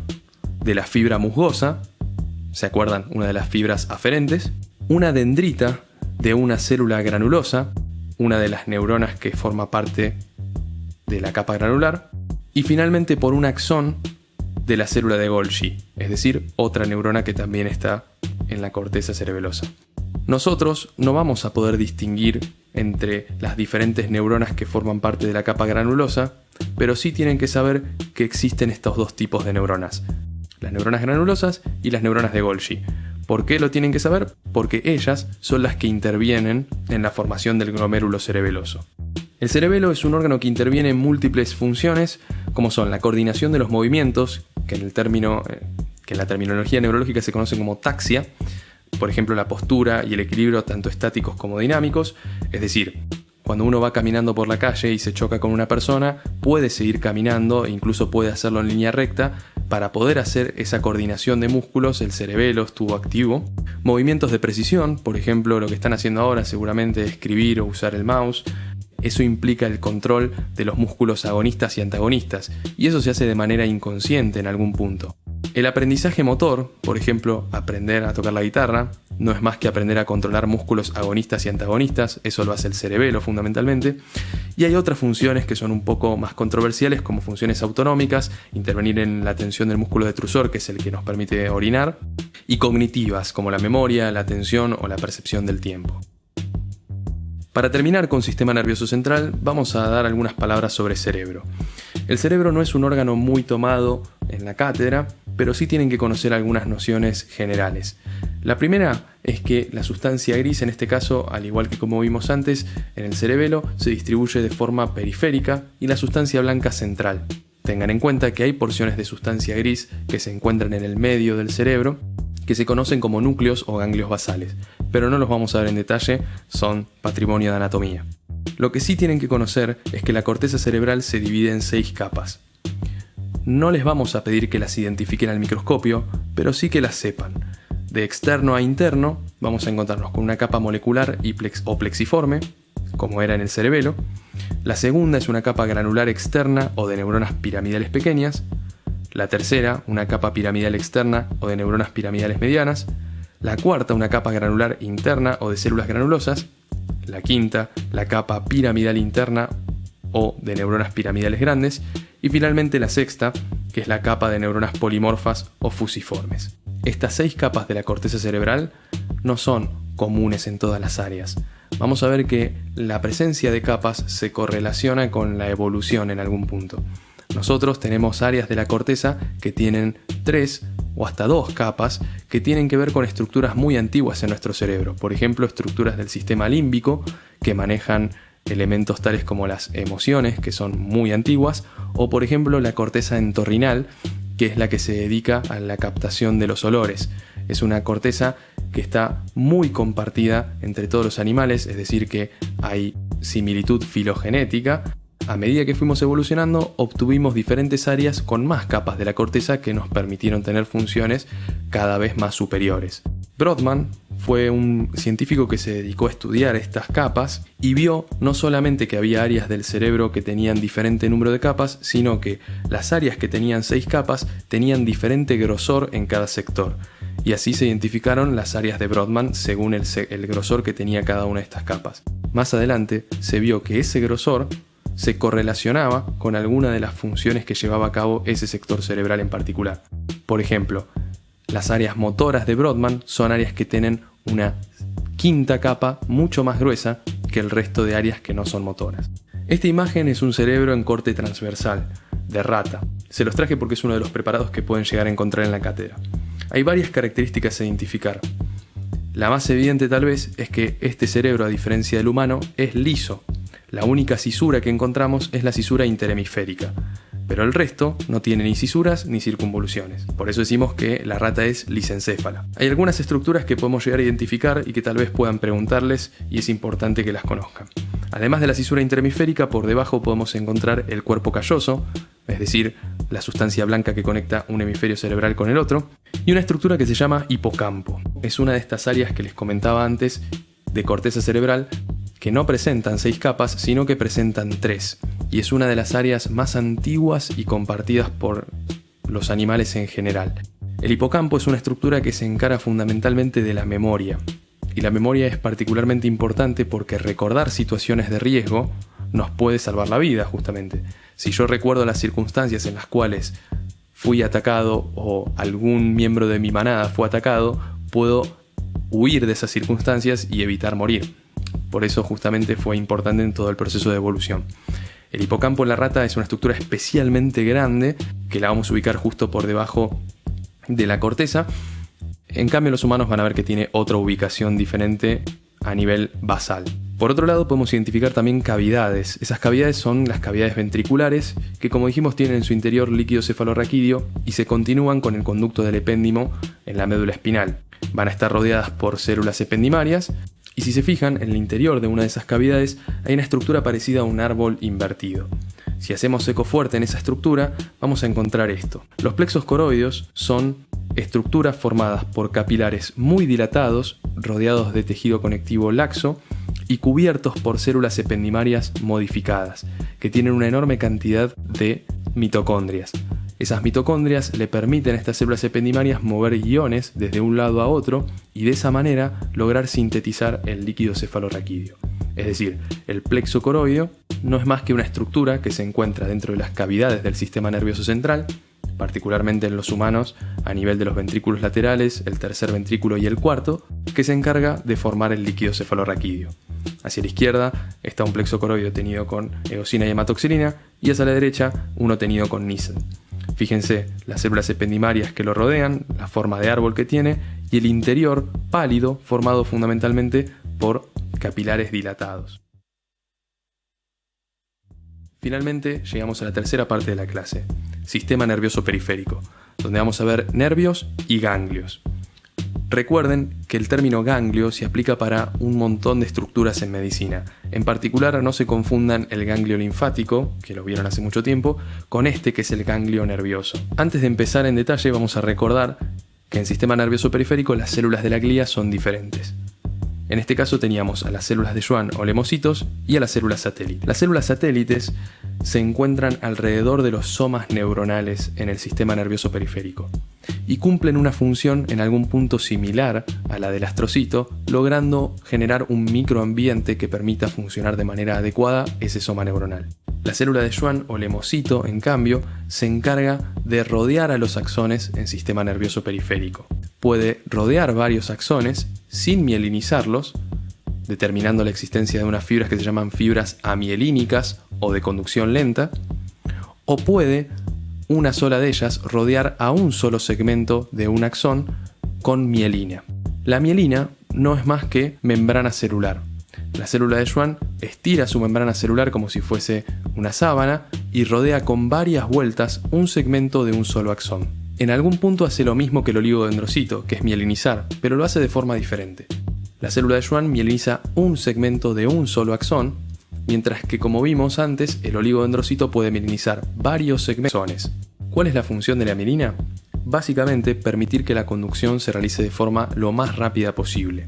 de la fibra musgosa, ¿se acuerdan? Una de las fibras aferentes, una dendrita de una célula granulosa, una de las neuronas que forma parte de la capa granular, y finalmente por un axón de la célula de Golgi, es decir, otra neurona que también está en la corteza cerebelosa. Nosotros no vamos a poder distinguir entre las diferentes neuronas que forman parte de la capa granulosa, pero sí tienen que saber que existen estos dos tipos de neuronas, las neuronas granulosas y las neuronas de Golgi. ¿Por qué lo tienen que saber? Porque ellas son las que intervienen en la formación del glomérulo cerebeloso. El cerebelo es un órgano que interviene en múltiples funciones, como son la coordinación de los movimientos, que en la terminología neurológica se conocen como taxia, por ejemplo la postura y el equilibrio tanto estáticos como dinámicos, es decir, cuando uno va caminando por la calle y se choca con una persona, puede seguir caminando e incluso puede hacerlo en línea recta. Para poder hacer esa coordinación de músculos, el cerebelo estuvo activo. Movimientos de precisión, por ejemplo, lo que están haciendo ahora seguramente es escribir o usar el mouse. Eso implica el control de los músculos agonistas y antagonistas, y eso se hace de manera inconsciente en algún punto. El aprendizaje motor, por ejemplo, aprender a tocar la guitarra, no es más que aprender a controlar músculos agonistas y antagonistas, eso lo hace el cerebelo fundamentalmente. Y hay otras funciones que son un poco más controversiales, como funciones autonómicas, intervenir en la tensión del músculo detrusor, que es el que nos permite orinar, y cognitivas, como la memoria, la atención o la percepción del tiempo. Para terminar con sistema nervioso central, vamos a dar algunas palabras sobre cerebro. El cerebro no es un órgano muy tomado en la cátedra, pero sí tienen que conocer algunas nociones generales. La primera es que la sustancia gris, en este caso, al igual que como vimos antes, en el cerebelo se distribuye de forma periférica y la sustancia blanca central. Tengan en cuenta que hay porciones de sustancia gris que se encuentran en el medio del cerebro, que se conocen como núcleos o ganglios basales, pero no los vamos a ver en detalle, son patrimonio de anatomía. Lo que sí tienen que conocer es que la corteza cerebral se divide en 6 capas. No les vamos a pedir que las identifiquen al microscopio, pero sí que las sepan. De externo a interno vamos a encontrarnos con una capa molecular o plexiforme, como era en el cerebelo. La segunda es una capa granular externa o de neuronas piramidales pequeñas. La tercera, una capa piramidal externa o de neuronas piramidales medianas. La cuarta, una capa granular interna o de células granulosas. La quinta, la capa piramidal interna o de neuronas piramidales grandes. Y finalmente la sexta, que es la capa de neuronas polimorfas o fusiformes. Estas 6 capas de la corteza cerebral no son comunes en todas las áreas. Vamos a ver que la presencia de capas se correlaciona con la evolución en algún punto. Nosotros tenemos áreas de la corteza que tienen 3 o hasta 2 capas que tienen que ver con estructuras muy antiguas en nuestro cerebro. Por ejemplo, estructuras del sistema límbico que manejan elementos tales como las emociones, que son muy antiguas, o por ejemplo la corteza entorrinal, que es la que se dedica a la captación de los olores. Es una corteza que está muy compartida entre todos los animales, es decir que hay similitud filogenética, a medida que fuimos evolucionando, obtuvimos diferentes áreas con más capas de la corteza que nos permitieron tener funciones cada vez más superiores. Brodmann fue un científico que se dedicó a estudiar estas capas y vio no solamente que había áreas del cerebro que tenían diferente número de capas, sino que las áreas que tenían 6 capas tenían diferente grosor en cada sector. Y así se identificaron las áreas de Brodmann según el grosor que tenía cada una de estas capas. Más adelante se vio que ese grosor se correlacionaba con alguna de las funciones que llevaba a cabo ese sector cerebral en particular. Por ejemplo, las áreas motoras de Brodmann son áreas que tienen una quinta capa mucho más gruesa que el resto de áreas que no son motoras. Esta imagen es un cerebro en corte transversal, de rata. Se los traje porque es uno de los preparados que pueden llegar a encontrar en la cátedra. Hay varias características a identificar. La más evidente tal vez es que este cerebro, a diferencia del humano, es liso. La única cisura que encontramos es la cisura interhemisférica, pero el resto no tiene ni cisuras ni circunvoluciones. Por eso decimos que la rata es lisencéfala. Hay algunas estructuras que podemos llegar a identificar y que tal vez puedan preguntarles y es importante que las conozcan. Además de la cisura interhemisférica, por debajo podemos encontrar el cuerpo calloso, es decir, la sustancia blanca que conecta un hemisferio cerebral con el otro, y una estructura que se llama hipocampo. Es una de estas áreas que les comentaba antes de corteza cerebral que no presentan 6 capas, sino que presentan 3, y es una de las áreas más antiguas y compartidas por los animales en general. El hipocampo es una estructura que se encarga fundamentalmente de la memoria, y la memoria es particularmente importante porque recordar situaciones de riesgo nos puede salvar la vida, justamente. Si yo recuerdo las circunstancias en las cuales fui atacado o algún miembro de mi manada fue atacado, puedo huir de esas circunstancias y evitar morir. Por eso justamente fue importante en todo el proceso de evolución. El hipocampo en la rata es una estructura especialmente grande que la vamos a ubicar justo por debajo de la corteza. En cambio, los humanos van a ver que tiene otra ubicación diferente a nivel basal. Por otro lado, podemos identificar también cavidades. Esas cavidades son las cavidades ventriculares que, como dijimos, tienen en su interior líquido cefalorraquídeo y se continúan con el conducto del epéndimo en la médula espinal. Van a estar rodeadas por células ependimarias. Y si se fijan, en el interior de una de esas cavidades hay una estructura parecida a un árbol invertido. Si hacemos eco fuerte en esa estructura, vamos a encontrar esto. Los plexos coroideos son estructuras formadas por capilares muy dilatados, rodeados de tejido conectivo laxo y cubiertos por células ependimarias modificadas, que tienen una enorme cantidad de mitocondrias. Esas mitocondrias le permiten a estas células ependimarias mover iones desde un lado a otro y de esa manera lograr sintetizar el líquido cefalorraquídeo. Es decir, el plexo coroideo no es más que una estructura que se encuentra dentro de las cavidades del sistema nervioso central, particularmente en los humanos a nivel de los ventrículos laterales, el tercer ventrículo y el cuarto, que se encarga de formar el líquido cefalorraquídeo. Hacia la izquierda está un plexo coroideo tenido con eosina y hematoxilina y hacia la derecha uno tenido con Nissen. Fíjense las células ependimarias que lo rodean, la forma de árbol que tiene y el interior pálido formado fundamentalmente por capilares dilatados. Finalmente llegamos a la tercera parte de la clase, sistema nervioso periférico, donde vamos a ver nervios y ganglios. Recuerden que el término ganglio se aplica para un montón de estructuras en medicina. En particular, no se confundan el ganglio linfático, que lo vieron hace mucho tiempo, con este que es el ganglio nervioso. Antes de empezar en detalle, vamos a recordar que en sistema nervioso periférico las células de la glía son diferentes. En este caso teníamos a las células de Schwann o lemocitos y a las células satélites. Las células satélites se encuentran alrededor de los somas neuronales en el sistema nervioso periférico y cumplen una función en algún punto similar a la del astrocito, logrando generar un microambiente que permita funcionar de manera adecuada ese soma neuronal. La célula de Schwann o lemocito, en cambio, se encarga de rodear a los axones en sistema nervioso periférico. Puede rodear varios axones sin mielinizarlos, determinando la existencia de unas fibras que se llaman fibras amielínicas o de conducción lenta, o puede una sola de ellas rodear a un solo segmento de un axón con mielina. La mielina no es más que membrana celular. La célula de Schwann estira su membrana celular como si fuese una sábana y rodea con varias vueltas un segmento de un solo axón. En algún punto hace lo mismo que el oligodendrocito, que es mielinizar, pero lo hace de forma diferente. La célula de Schwann mieliniza un segmento de un solo axón, mientras que, como vimos antes, el oligodendrocito puede mielinizar varios segmentos. ¿Cuál es la función de la mielina? Básicamente, permitir que la conducción se realice de forma lo más rápida posible.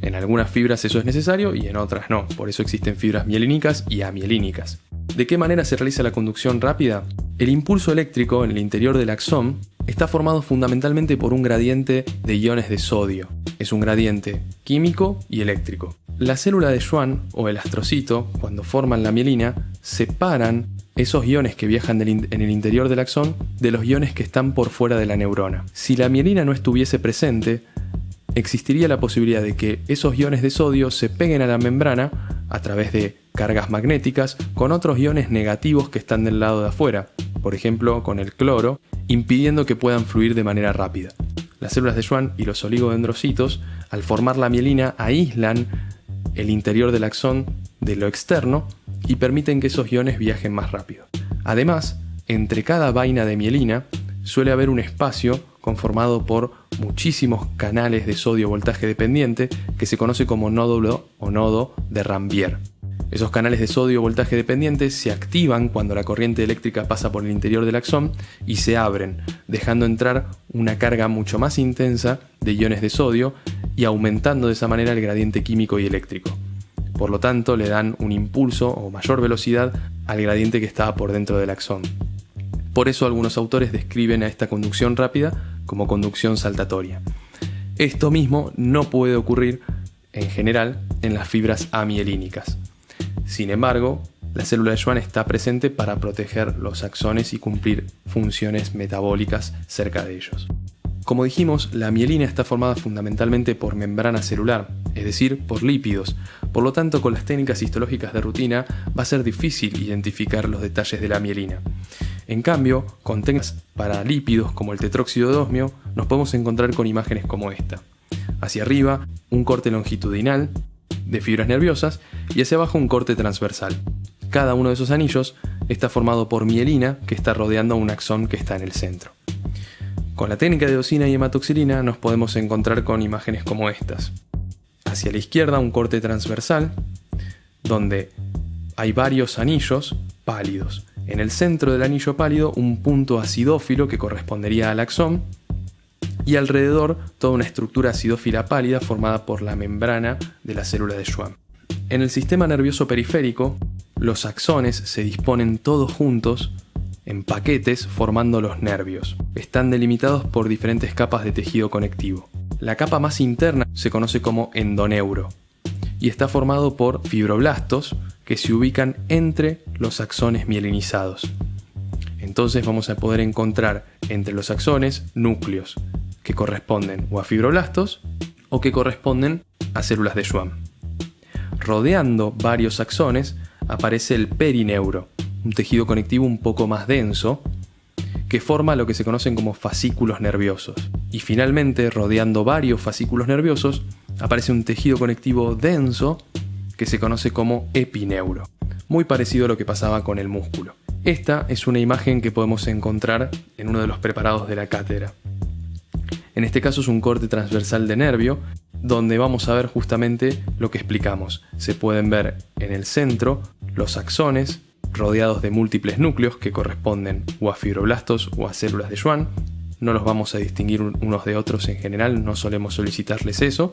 En algunas fibras eso es necesario y en otras no, por eso existen fibras mielínicas y amielínicas. ¿De qué manera se realiza la conducción rápida? El impulso eléctrico en el interior del axón está formado fundamentalmente por un gradiente de iones de sodio. Es un gradiente químico y eléctrico. La célula de Schwann o el astrocito, cuando forman la mielina, separan esos iones que viajan en el interior del axón de los iones que están por fuera de la neurona. Si la mielina no estuviese presente, existiría la posibilidad de que esos iones de sodio se peguen a la membrana a través de cargas magnéticas con otros iones negativos que están del lado de afuera, por ejemplo con el cloro, impidiendo que puedan fluir de manera rápida. Las células de Schwann y los oligodendrocitos, al formar la mielina, aíslan el interior del axón de lo externo y permiten que esos iones viajen más rápido. Además, entre cada vaina de mielina suele haber un espacio conformado por muchísimos canales de sodio voltaje dependiente que se conoce como nódulo o nodo de Rambier. Esos canales de sodio voltaje dependiente se activan cuando la corriente eléctrica pasa por el interior del axón y se abren, dejando entrar una carga mucho más intensa de iones de sodio y aumentando de esa manera el gradiente químico y eléctrico. Por lo tanto, le dan un impulso o mayor velocidad al gradiente que estaba por dentro del axón. Por eso algunos autores describen a esta conducción rápida como conducción saltatoria. Esto mismo no puede ocurrir en general en las fibras amielínicas. Sin embargo, la célula de Schwann está presente para proteger los axones y cumplir funciones metabólicas cerca de ellos. Como dijimos, la mielina está formada fundamentalmente por membrana celular, es decir, por lípidos. Por lo tanto, con las técnicas histológicas de rutina va a ser difícil identificar los detalles de la mielina. En cambio, con técnicas para lípidos como el tetróxido de osmio, nos podemos encontrar con imágenes como esta. Hacia arriba, un corte longitudinal de fibras nerviosas y hacia abajo un corte transversal. Cada uno de esos anillos está formado por mielina que está rodeando a un axón que está en el centro. Con la técnica de eosina y hematoxilina nos podemos encontrar con imágenes como estas. Hacia la izquierda un corte transversal donde hay varios anillos pálidos. En el centro del anillo pálido un punto acidófilo que correspondería al axón y alrededor toda una estructura acidófila pálida formada por la membrana de la célula de Schwann. En el sistema nervioso periférico, los axones se disponen todos juntos en paquetes formando los nervios. Están delimitados por diferentes capas de tejido conectivo. La capa más interna se conoce como endoneuro y está formado por fibroblastos que se ubican entre los axones mielinizados. Entonces vamos a poder encontrar entre los axones núcleos que corresponden o a fibroblastos o que corresponden a células de Schwann. Rodeando varios axones aparece el perineuro, un tejido conectivo un poco más denso que forma lo que se conocen como fascículos nerviosos. Y finalmente, rodeando varios fascículos nerviosos, aparece un tejido conectivo denso que se conoce como epineuro, muy parecido a lo que pasaba con el músculo. Esta es una imagen que podemos encontrar en uno de los preparados de la cátedra. En este caso es un corte transversal de nervio, donde vamos a ver justamente lo que explicamos. Se pueden ver en el centro los axones, rodeados de múltiples núcleos que corresponden o a fibroblastos o a células de Schwann. No los vamos a distinguir unos de otros en general, no solemos solicitarles eso.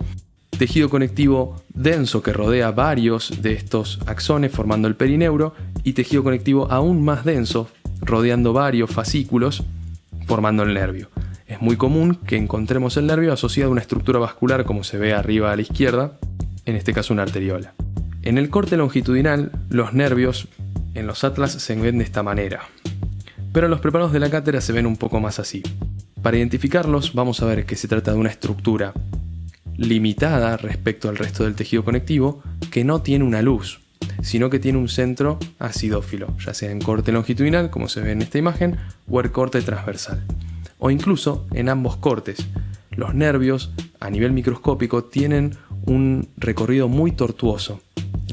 Tejido conectivo denso que rodea varios de estos axones formando el perineuro y tejido conectivo aún más denso rodeando varios fascículos formando el nervio. Es muy común que encontremos el nervio asociado a una estructura vascular como se ve arriba a la izquierda, en este caso una arteriola. En el corte longitudinal, los nervios en los atlas se ven de esta manera, pero en los preparados de la cátedra se ven un poco más así. Para identificarlos vamos a ver que se trata de una estructura limitada respecto al resto del tejido conectivo que no tiene una luz, sino que tiene un centro acidófilo, ya sea en corte longitudinal, como se ve en esta imagen, o el corte transversal. O incluso en ambos cortes. Los nervios a nivel microscópico tienen un recorrido muy tortuoso.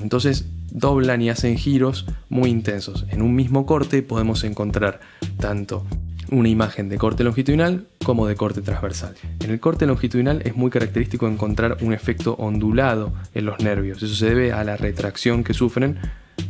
Entonces doblan y hacen giros muy intensos. En un mismo corte podemos encontrar tanto una imagen de corte longitudinal como de corte transversal. En el corte longitudinal es muy característico encontrar un efecto ondulado en los nervios. Eso se debe a la retracción que sufren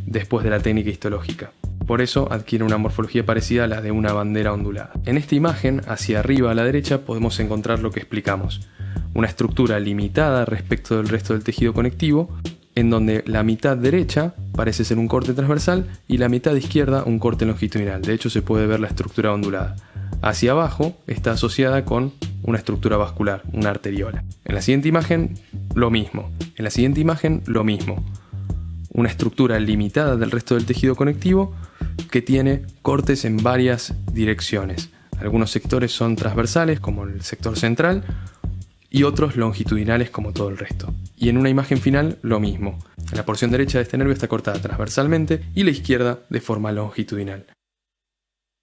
después de la técnica histológica. Por eso adquiere una morfología parecida a la de una bandera ondulada. En esta imagen, hacia arriba a la derecha, podemos encontrar lo que explicamos. Una estructura limitada respecto del resto del tejido conectivo, en donde la mitad derecha parece ser un corte transversal y la mitad izquierda un corte longitudinal. De hecho, se puede ver la estructura ondulada. Hacia abajo está asociada con una estructura vascular, una arteriola. En la siguiente imagen, lo mismo. En la siguiente imagen, lo mismo. Una estructura limitada del resto del tejido conectivo que tiene cortes en varias direcciones. Algunos sectores son transversales, como el sector central, y otros longitudinales, como todo el resto. Y en una imagen final, lo mismo. La porción derecha de este nervio está cortada transversalmente y la izquierda de forma longitudinal.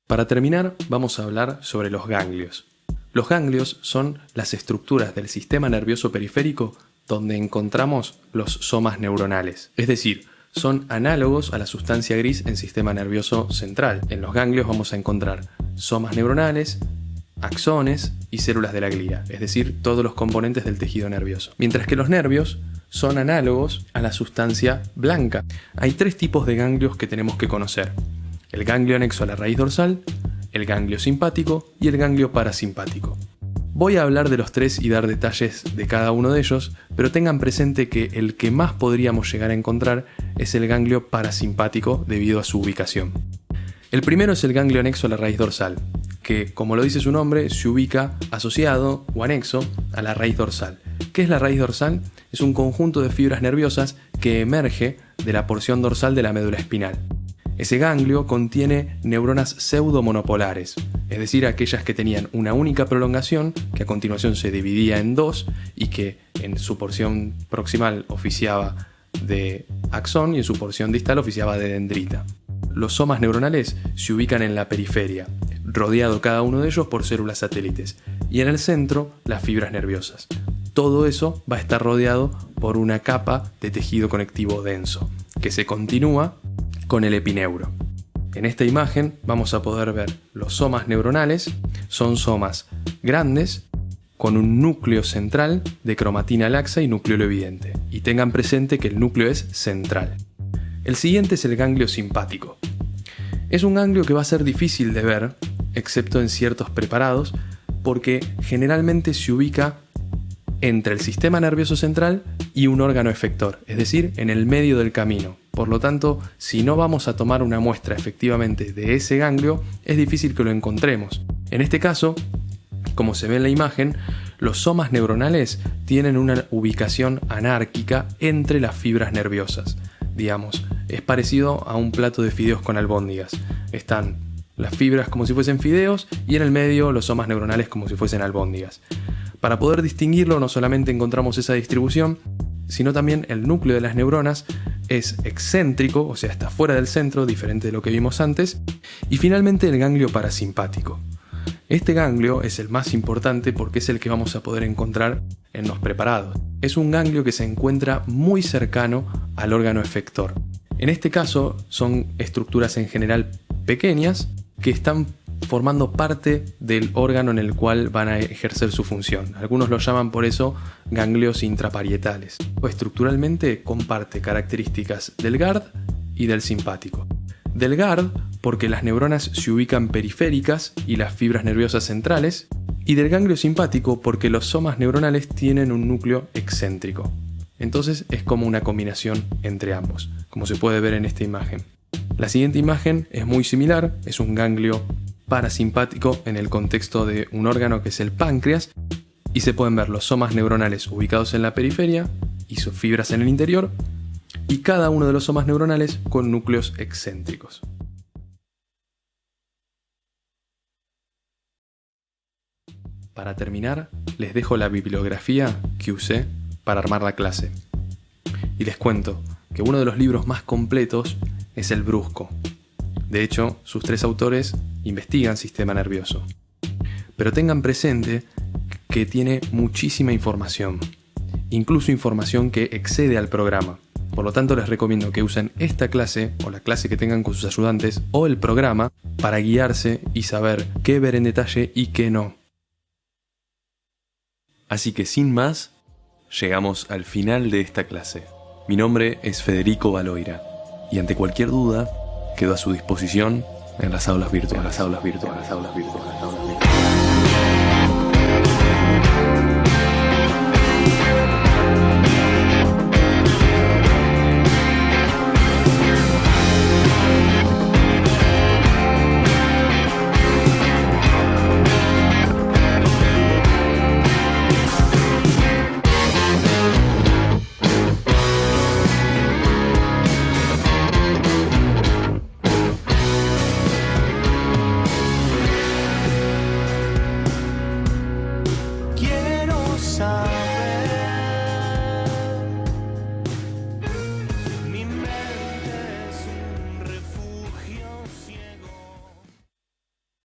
Para terminar, vamos a hablar sobre los ganglios. Los ganglios son las estructuras del sistema nervioso periférico donde encontramos los somas neuronales, es decir, son análogos a la sustancia gris en sistema nervioso central. En los ganglios vamos a encontrar somas neuronales, axones y células de la glía, es decir, todos los componentes del tejido nervioso. Mientras que los nervios son análogos a la sustancia blanca. Hay tres tipos de ganglios que tenemos que conocer: el ganglio anexo a la raíz dorsal, el ganglio simpático y el ganglio parasimpático. Voy a hablar de los tres y dar detalles de cada uno de ellos, pero tengan presente que el que más podríamos llegar a encontrar es el ganglio parasimpático debido a su ubicación. El primero es el ganglio anexo a la raíz dorsal, que, como lo dice su nombre, se ubica asociado o anexo a la raíz dorsal. ¿Qué es la raíz dorsal? Es un conjunto de fibras nerviosas que emerge de la porción dorsal de la médula espinal. Ese ganglio contiene neuronas pseudomonopolares, es decir, aquellas que tenían una única prolongación, que a continuación se dividía en dos y que en su porción proximal oficiaba de axón y en su porción distal oficiaba de dendrita. Los somas neuronales se ubican en la periferia, rodeado cada uno de ellos por células satélites, y en el centro las fibras nerviosas. Todo eso va a estar rodeado por una capa de tejido conectivo denso, que se continúa con el epineuro. En esta imagen vamos a poder ver los somas neuronales. Son somas grandes con un núcleo central de cromatina laxa y nucleolo evidente. Y tengan presente que el núcleo es central. El siguiente es el ganglio simpático. Es un ganglio que va a ser difícil de ver, excepto en ciertos preparados, porque generalmente se ubica entre el sistema nervioso central y un órgano efector, es decir, en el medio del camino. Por lo tanto, si no vamos a tomar una muestra efectivamente de ese ganglio, es difícil que lo encontremos. En este caso, como se ve en la imagen, los somas neuronales tienen una ubicación anárquica entre las fibras nerviosas. Digamos, es parecido a un plato de fideos con albóndigas. Están las fibras como si fuesen fideos y en el medio los somas neuronales como si fuesen albóndigas. Para poder distinguirlo, no solamente encontramos esa distribución, sino también el núcleo de las neuronas es excéntrico, o sea, está fuera del centro, diferente de lo que vimos antes. Y finalmente el ganglio parasimpático. Este ganglio es el más importante porque es el que vamos a poder encontrar en los preparados. Es un ganglio que se encuentra muy cercano al órgano efector. En este caso son estructuras en general pequeñas que están formando parte del órgano en el cual van a ejercer su función. Algunos lo llaman por eso ganglios intraparietales. Estructuralmente comparte características del GARD y del simpático. Del GARD porque las neuronas se ubican periféricas y las fibras nerviosas centrales, y del ganglio simpático porque los somas neuronales tienen un núcleo excéntrico. Entonces es como una combinación entre ambos, como se puede ver en esta imagen. La siguiente imagen es muy similar, es un ganglio parasimpático en el contexto de un órgano que es el páncreas, y se pueden ver los somas neuronales ubicados en la periferia y sus fibras en el interior, y cada uno de los somas neuronales con núcleos excéntricos. Para terminar, les dejo la bibliografía que usé para armar la clase. Y les cuento que uno de los libros más completos es el Brusco. De hecho, sus tres autores investigan sistema nervioso. Pero tengan presente que tiene muchísima información, incluso información que excede al programa. Por lo tanto, les recomiendo que usen esta clase o la clase que tengan con sus ayudantes o el programa para guiarse y saber qué ver en detalle y qué no. Así que sin más, llegamos al final de esta clase. Mi nombre es Federico Baloira y ante cualquier duda quedo a su disposición en las aulas virtuales.